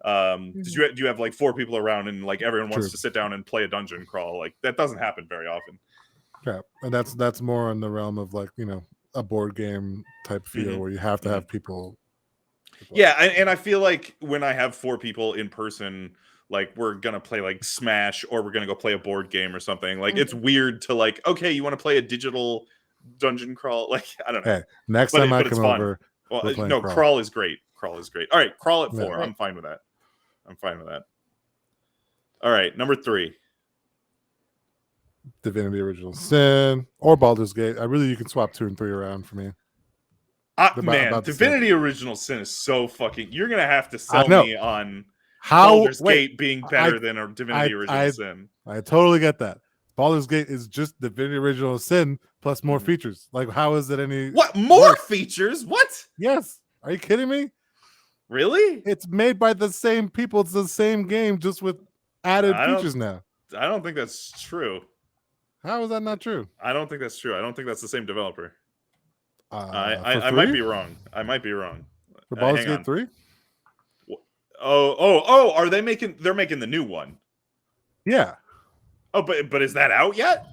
Do you have like 4 people around and like everyone wants True. to sit down and play a dungeon crawl? Like that doesn't happen very often. Yeah, and that's more in the realm of like a board game type feel Mhm. where you have to have people. Yeah, and I feel like when I have 4 people in person, like we're gonna play like Smash or we're gonna go play a board game or something. Like it's weird to like, okay, you want to play a digital dungeon crawl? Like I don't know. Hey, next But time I it's come fun. over, Well, we're playing no, Crawl. crawl is great. Crawl is great. All right, crawl at 4. Yeah. I'm fine with that. I'm fine with that. All right, number 3. Divinity Original Sin or Baldur's Gate. You can swap 2 and 3 around for me. Man, about the same. Divinity Original Sin is so fucking. You're gonna have to sell know. me on How Baldur's Gate being better than Divinity Original Sin. I totally get that. Baldur's Gate is just Divinity Original Sin plus more features. Like, how is it any? What more features? What? Yes. Are you kidding me? Really? It's made by the same people. It's the same game, just with added I don't- features now. I don't think that's true. How is that not true? I don't think that's true. I don't think that's the same developer. For I might 3? be wrong. I might be wrong. For Baldur's hang Gate 3? Oh, are they making? They're making the new one. Yeah. Oh, but is that out yet?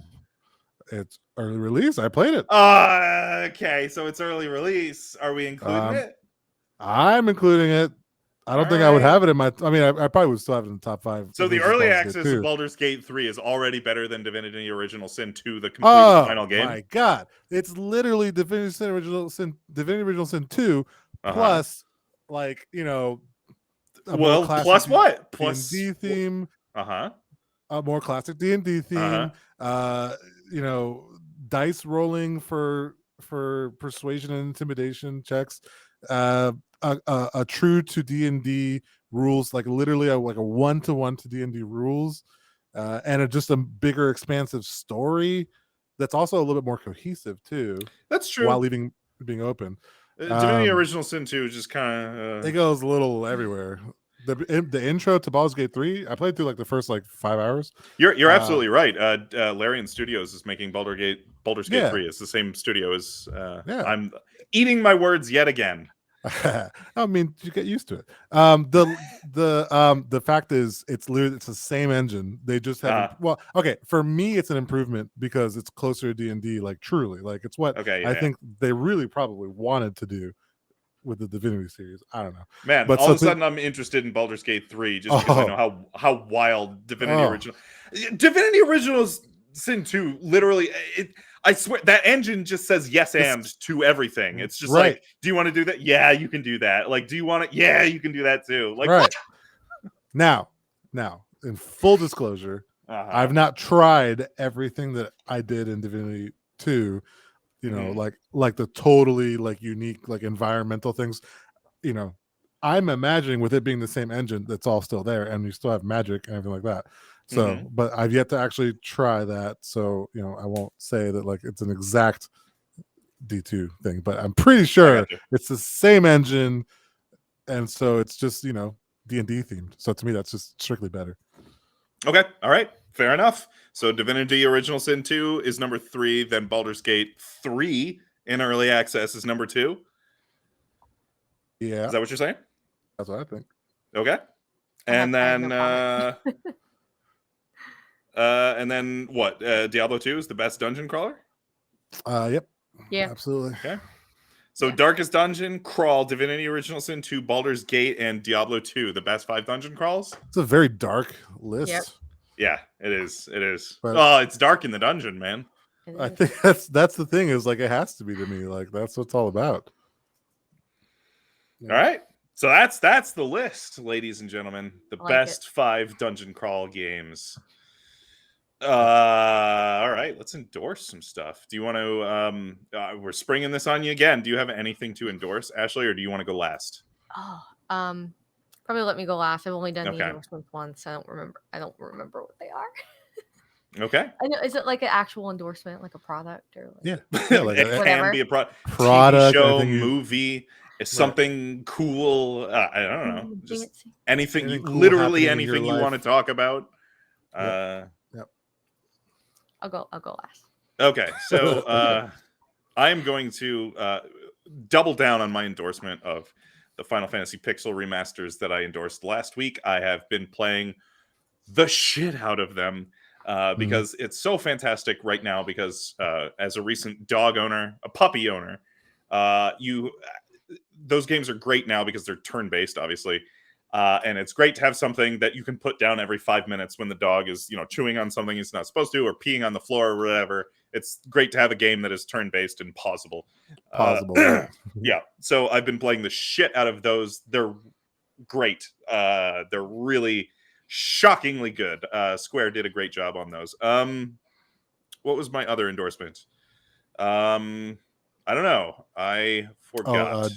It's early release. I played it. Okay, so it's early release. Are we including it? I'm including it. I don't think I would have it in my. I mean, I probably would still have it in the top 5. So the versus early Baldur's Gate access 2. of Baldur's Gate 3 is already better than Divinity Original Sin 2, the complete final game. Oh my god! It's literally Divinity Original Sin 2 plus, like a more classic plus what? Plus D&D theme. A more classic D&D theme. Dice rolling for persuasion and intimidation checks. A true to D&D rules, like literally like a 1-to-1 to D&D rules, and just a bigger, expansive story that's also a little bit more cohesive too. That's true. While being open. Divinity Original Sin 2 is just kind of it goes a little everywhere. The intro to Baldur's Gate 3, I played through like the first 5 hours. You're absolutely right. Larian Studios is making Baldur's Gate 3. It's the same studio as I'm eating my words yet again. I mean, you get used to it. The fact is, it's the same engine. They just have for me, it's an improvement because it's closer to D&D. Like truly, like it's what I think they really probably wanted to do with the Divinity series. I don't know, man. But all of a sudden, I'm interested in Baldur's Gate 3 just because I know how wild Divinity Original Sin 2 literally. I swear that engine just says yes and to everything. It's just like, do you want to do that? Yeah, you can do that. Like, do you want to? Yeah, you can do that too. Like, what? Now, in full disclosure, I've not tried everything that I did in Divinity 2. Like the totally like unique like environmental things. I'm imagining with it being the same engine, that's all still there, and you still have magic and everything like that. So, but I've yet to actually try that. So, I won't say that like it's an exact D2 thing, but I'm pretty sure it's the same engine. And so it's just, D&D themed. So to me, that's just strictly better. Okay. All right. Fair enough. So Divinity Original Sin 2 is number 3. Then Baldur's Gate 3 in early access is number 2. Yeah. Is that what you're saying? That's what I think. Okay. And then and then what? Diablo 2 is the best dungeon crawler? Yep. Yeah. Absolutely. Okay. So Darkest Dungeon, Crawl, Divinity Original Sin 2, Baldur's Gate, and Diablo 2, the best 5 dungeon crawls? It's a very dark list. Yep. Yeah, it is. It is. But it's dark in the dungeon, man. I think that's the thing, is like it has to be to me. Like that's what it's all about. Yeah. All right. So that's the list, ladies and gentlemen. The best 5 dungeon crawl games. All right, let's endorse some stuff. Do you want to we're springing this on you again. Do you have anything to endorse, Ashley, or do you want to go last? Probably let me go last. I've only done the endorsements once. I don't remember what they are. Okay. I know. Is it like an actual endorsement, like a product or like it can be a product, TV show, movie, Is something cool? I don't know. Ooh, Just fancy. anything, Anything cool literally happening in your anything you want to life? talk about. Yep. I'll go last. Okay, so I am going to double down on my endorsement of the Final Fantasy Pixel remasters that I endorsed last week. I have been playing the shit out of them because it's so fantastic right now. Because as a recent dog owner, a puppy owner, those games are great now because they're turn-based, obviously. And it's great to have something that you can put down every 5 minutes when the dog is, chewing on something he's not supposed to or peeing on the floor or whatever. It's great to have a game that is turn-based and pausable. Pausable. Yeah. So I've been playing the shit out of those. They're great. They're really shockingly good. Square did a great job on those. What was my other endorsement? I don't know. I forgot.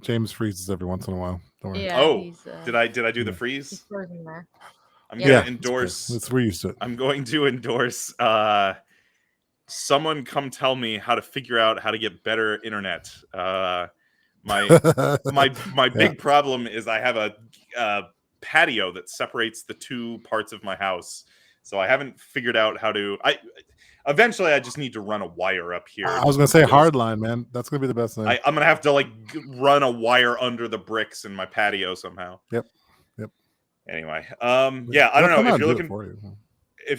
James freezes every once in a while. Don't worry. Yeah, Oh, he's did I do the he's freeze? frozen there. I'm Yeah. gonna endorse. We're used to it. I'm going to endorse. Someone come tell me how to figure out how to get better internet. My big problem is I have a patio that separates the two parts of my house, so I haven't figured out how to. Eventually I just need to run a wire up here. I was gonna say hardline, man. That's gonna be the best thing. I'm gonna have to run a wire under the bricks in my patio somehow. Yep. Anyway, yeah, I don't know if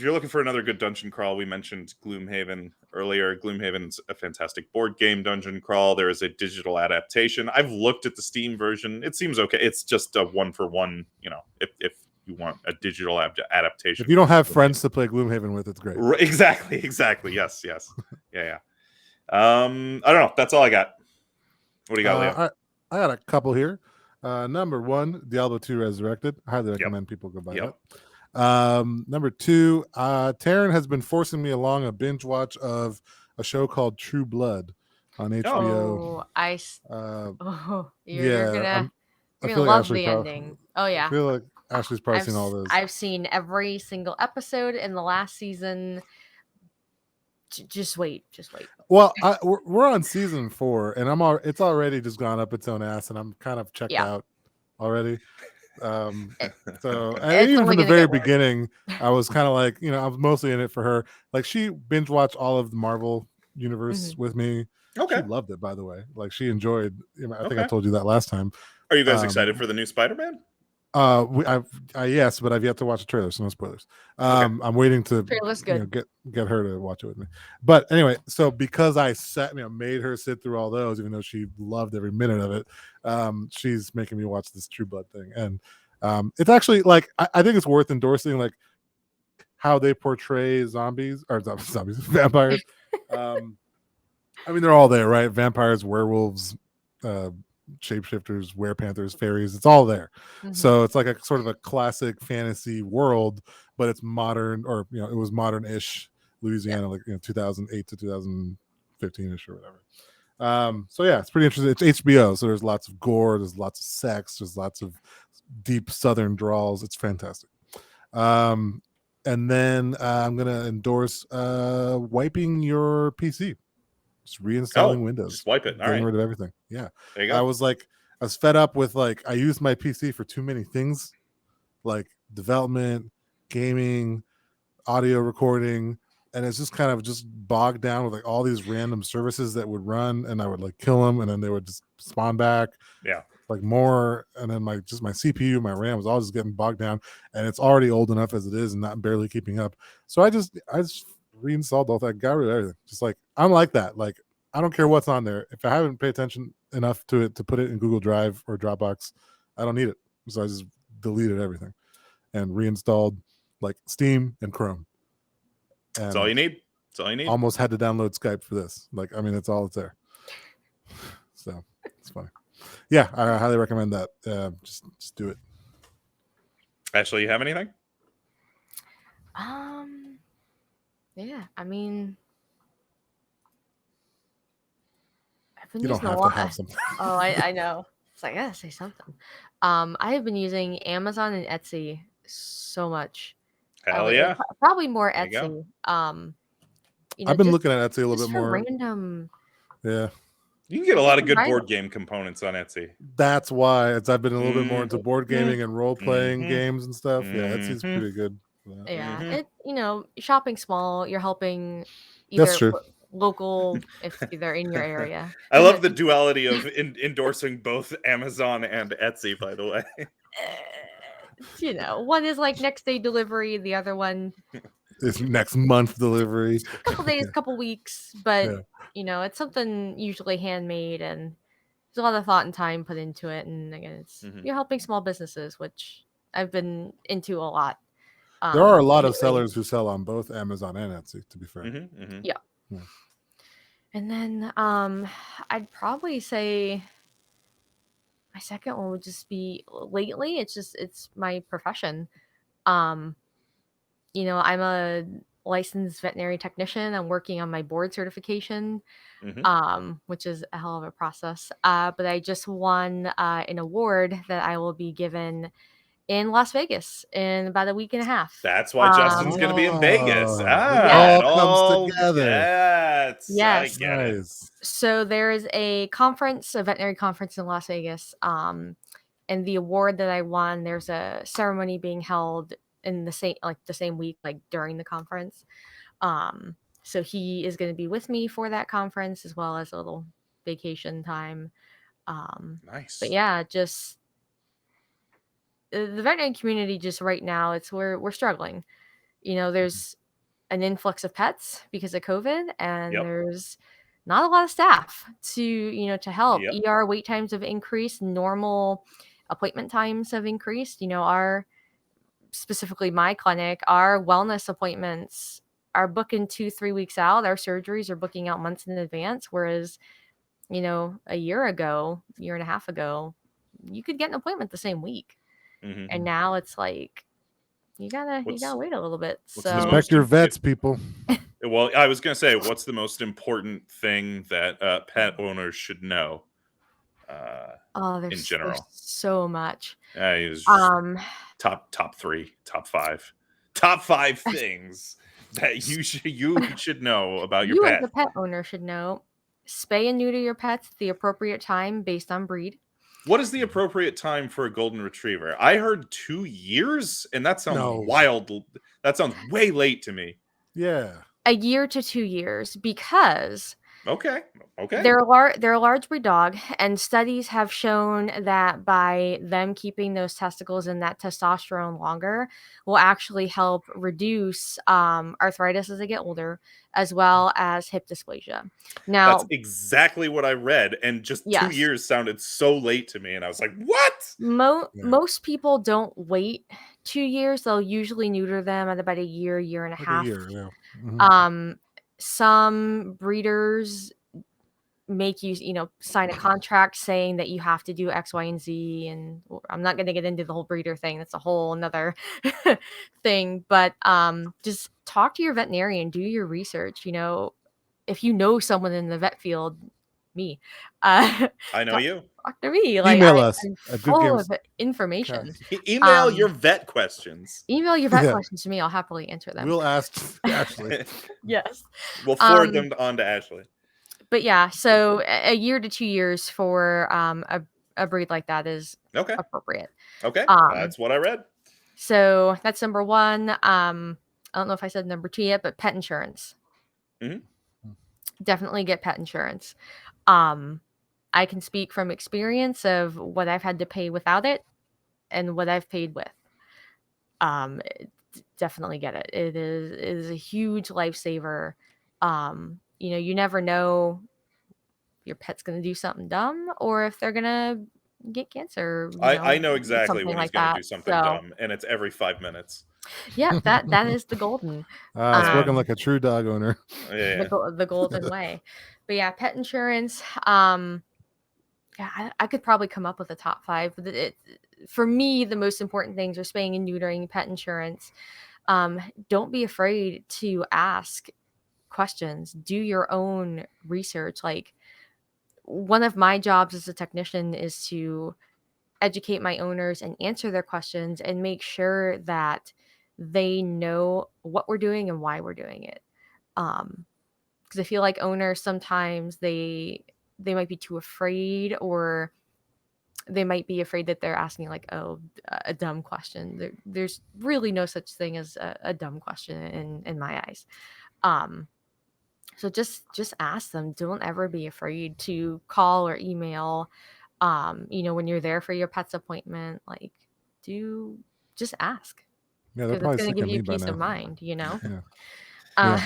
you're looking for another good dungeon crawl. We mentioned Gloomhaven earlier. Gloomhaven's a fantastic board game dungeon crawl. There is a digital adaptation. I've looked at the Steam version. It seems okay. It's just a 1-for-1. If you want a digital adaptation. If you don't have friends to play Gloomhaven with, it's great. Exactly. Yes. Yeah. I don't know. That's all I got. What do you got, Leo? I got a couple here. Number 1, Diablo 2 Resurrected. I highly recommend people go buy that. Number 2, Taryn has been forcing me along a binge watch of a show called True Blood on HBO. You're gonna love the ending. Oh yeah. I feel like Ashley's probably seen all those. I've seen every single episode in the last season. Just wait. Well, we're on season 4, and it's already just gone up its own ass, and I'm kind of checked out already. So and even from the very beginning, I was kind of like, I was mostly in it for her. Like, she binge watched all of the Marvel universe with me. Okay, she loved it, by the way. Like, she enjoyed. I think I told you that last time. Are you guys excited for the new Spider-Man? Yes, but I've yet to watch the trailer, so no spoilers. I'm waiting to get her to watch it with me. But anyway, so because I made her sit through all those, even though she loved every minute of it, she's making me watch this True Blood thing, and it's actually I think it's worth endorsing, how they portray vampires. I mean, they're all there, right? Vampires, werewolves, shapeshifters, werepanthers, fairies, it's all there. So it's like a sort of a classic fantasy world, but it's modern, or it was modern-ish Louisiana, 2008 to 2015ish or whatever. So yeah, it's pretty interesting. It's HBO, so there's lots of gore, there's lots of sex, there's lots of deep southern drawls. It's fantastic. And then I'm gonna endorse wiping your PC. Just reinstalling Windows. Just wipe it. Getting rid of everything. Yeah. There you go. I was fed up with I used my PC for too many things, like development, gaming, audio recording, and it's just kind of just bogged down with all these random services that would run, and I would kill them, and then they would just spawn back. Yeah. More, and then my CPU, my RAM was all just getting bogged down, and it's already old enough as it is and not barely keeping up. So I just reinstalled all that, got rid of everything. Just I'm like that. I don't care what's on there. If I haven't paid attention enough to it to put it in Google Drive or Dropbox, I don't need it. So I just deleted everything and reinstalled Steam and Chrome. And that's all you need. Almost had to download Skype for this. That's all that's there. So it's funny. Yeah, I highly recommend that. Just do it. Ashley, you have anything? Yeah, I mean, I've been you using don't have a lot. to have something. Oh, I know. It's I gotta say something. I have been using Amazon and Etsy so much. Hell yeah. Probably more Etsy. I've been looking at Etsy a little bit more. Random. Yeah. You can get a lot of can good buy board them. game components on Etsy. That's why I've been a little bit more into Mhm. board gaming and role playing Mhm. games and stuff. Yeah, Etsy's Mhm. pretty good for that. Yeah, Mhm. it shopping small, you're helping That's either true. local if they're in your area. I love the duality of endorsing both Amazon and Etsy, by the way. One is like next day delivery, the other one It's next month delivery. a couple days, Yeah. couple weeks, but Yeah. it's something usually handmade and there's a lot of thought and time put into it. And again, Mhm. you're helping small businesses, which I've been into a lot. There are a lot of lately. sellers who sell on both Amazon and Etsy, to be fair. Mhm. Mhm. Yeah. Yeah. And then I'd probably say my second one would just be lately. It's my profession. Um, I'm a licensed veterinary technician. I'm working on my board certification, Mhm. which is a hell of a process. But I just won an award that I will be given in Las Vegas in about a week and a half. That's why Justin's going to be in Vegas. Yes. It All comes all together. gets. I Yes. get it. Nice. So there is a conference, a veterinary conference in Las Vegas. And the award that I won, there's a ceremony being held in the same week, like during the conference. So he is going to be with me for that conference as well as a little vacation time. But Nice. yeah, just the veterinary community just right now, we're struggling. There's an influx of pets because of COVID, and Yep. there's not a lot of staff to help. Yep. ER wait times have increased, normal appointment times have increased. Specifically my clinic, our wellness appointments are booking 2-3 weeks out. Our surgeries are booking out months in advance, whereas a year and a half ago, you could get an appointment the same week. Mhm. And now it's like you gotta What's wait a little bit. what's the So most Respect your vets, people. well, I was going to say, what's the most important thing that pet owners should know in there's general? so much. Is Um top 3, top 5, top 5 things that you should know about your you as pet. a pet owner should know: spay and neuter your pets at the appropriate time based on breed. What is the appropriate time for a golden retriever? I heard 2 years, and that sounds No. wild. That sounds way late to me. Yeah. A year to 2 years, because Okay. they're a large breed dog, and studies have shown that by them keeping those testicles and that testosterone longer will actually help reduce arthritis as they get older, as well as hip dysplasia. That's Now, exactly what I read, and just 2 yes, years sounded so late to me, and I was like, "What?" Yeah. most people don't wait 2 years. They'll usually neuter them at about a year and a Like a half. year, yeah. Some breeders make you sign a contract saying that you have to do X, Y, and Z, and I'm not going to get into the whole breeder thing. That's a whole another thing. But just talk to your veterinarian, do your research. If you know someone in the vet field, me, uh, I know talk, you. talk to me. Like Email us I'm at full of goodgames. information. Email your vet questions. Email your vet Yeah. questions to me. I'll happily answer them. We'll ask Ashley. Yes. We'll forward them on to Ashley. But yeah, so a year to 2 years for a breed like that is Okay. appropriate. Okay. Um, That's what I read. So that's number one. I don't know if I said number 2 yet, but pet insurance. Mhm. Definitely get pet insurance. I can speak from experience of what I've had to pay without it and what I've paid with. Definitely get it. It is a huge lifesaver. You never know your pet's going to do something dumb or if they're going to get cancer, I know exactly something when he's like going to that. do something dumb, and it's every 5 minutes. Yeah, that is the golden. Spoken Um, like a true dog owner. Yeah. the golden way. But yeah, pet insurance. Yeah, I could probably come up with a top 5. But for me, the most important things are spaying and neutering, pet insurance. Don't be afraid to ask questions. Do your own research. Like, one of my jobs as a technician is to educate my owners and answer their questions and make sure that they know what we're doing and why we're doing it. Because I feel like owners sometimes they they might be too afraid, or they might be afraid that they're asking like, oh, a dumb question. There's really no such thing as a dumb question in my eyes. So just ask them. Don't ever be afraid to call or email. When you're there for your pet's appointment, like just ask, Yeah, they're because it's probably going sick to give of you me by peace now. of mind. Yeah. Uh,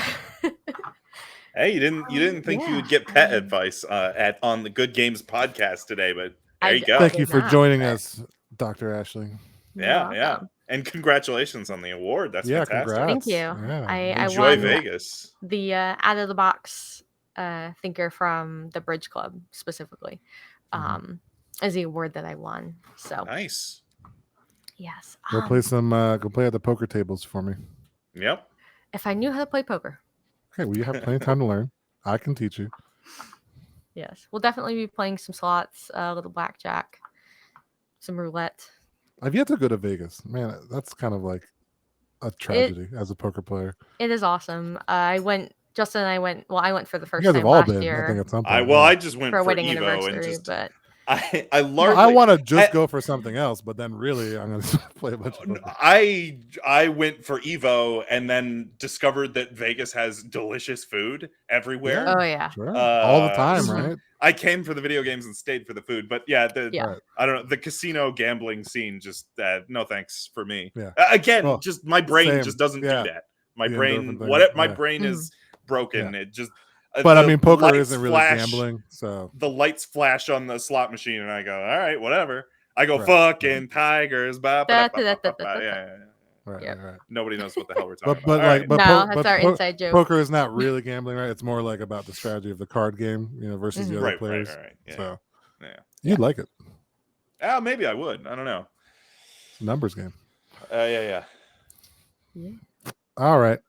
Hey, you didn't think you yeah, would get pet advice on the Good Games podcast today, but there you go. Thank you did for not, joining but us, Dr. Ashley. you're Yeah, welcome. and congratulations on the award. That's Yeah, fantastic. congrats. Thank you. Yeah. I Enjoy won Vegas. the out of the box thinker from the Bridge Club specifically, as the award that I won. So Nice. yes, Go play go play at the poker tables for me. Yep. if I knew how to play poker. Okay, well, you have plenty of time to learn. I can teach you. Yes, we'll definitely be playing some slots, a little blackjack, some roulette. I've yet to go to Vegas. Man, that's kind of like a tragedy as a poker player. It is awesome. Justin and I went. Well, I went for the You first guys time have all last been, I year think, at some point. I just went for a for wedding Evo and anniversary, just but I No, largely I want to just go for something else, but then really I'm going to play a bunch of poker. I went for Evo and then discovered that Vegas has delicious food everywhere. Yeah. oh yeah, Sure. All the time, Mhm. right? I came for the video games and stayed for the food, but yeah, Yeah. Right. I don't know, the casino gambling scene just no thanks for me. Yeah. Again, Well, just my brain same. just doesn't Yeah. do that. My The brain, endorphin thing. my Yeah. brain is broken. It just But I the mean, poker lights isn't really flash, gambling, so the lights flash on the slot machine, and I go, all right, whatever. I go, Right, fucking Tigers. Ba, ba, ba, ba, ba, ba. Da-da-da-da-da-da. Yeah. right, Yep. right. Nobody knows what the hell we're talking But about. All like right. but No, that's our inside joke. poker is not really gambling, right? It's more like about the strategy of the card game, versus the other Right, players. right. Yeah. So Yeah. you'd like it. Maybe I would. I don't know. It's a numbers game. Yeah. All right.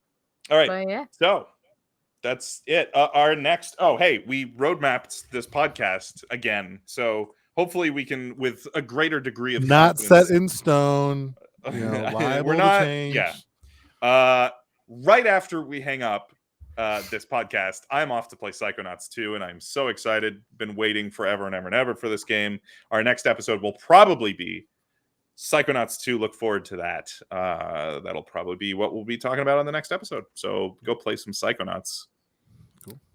All right. But yeah, So that's it. Our next. Oh, hey, we roadmapped this podcast again. So hopefully we can, with a greater degree of Not confidence, set in stone. Liable we're not. to change. Yeah. Right after we hang up this podcast, I'm off to play Psychonauts 2, and I'm so excited. Been waiting forever and ever and ever for this game. Our next episode will probably be Psychonauts 2. Look forward to that. That'll probably be what we'll be talking about on the next episode. So go play some Psychonauts.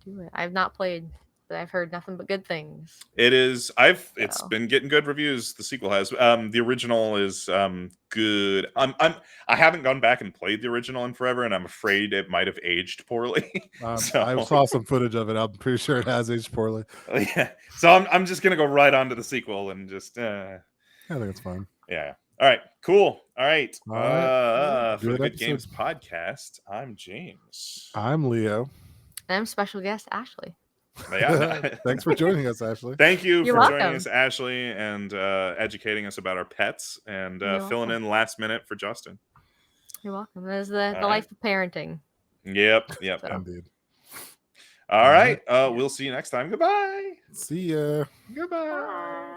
do it. I've not played, but I've heard nothing but good things. It is. It's So. been getting good reviews. The sequel has. The original is good. I haven't gone back and played the original in forever, and I'm afraid it might have aged poorly. So, I saw some footage of it. I'm pretty sure it has aged poorly. yeah. So I'm just gonna go right on to the sequel and just. I think it's fine. Yeah. All right. Cool. All right. All right. For the Good Good episode. Games podcast, I'm James. I'm Leo. And I'm special guest Ashley. Yeah. Thanks for joining us, Ashley. Thank you You're for joining welcome. us, Ashley, and educating us about our pets and You're filling welcome. in last minute for Justin. You're welcome. That is the All life of parenting. Yep. So. Indeed. All right. We'll see you next time. Goodbye. See ya. Goodbye. Bye.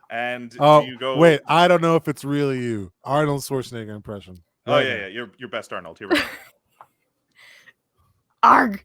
And Oh, do you go? wait. I don't know if it's really you. Arnold Schwarzenegger impression. Oh Right yeah, now. yeah. Your best Arnold. Here we go. Arg.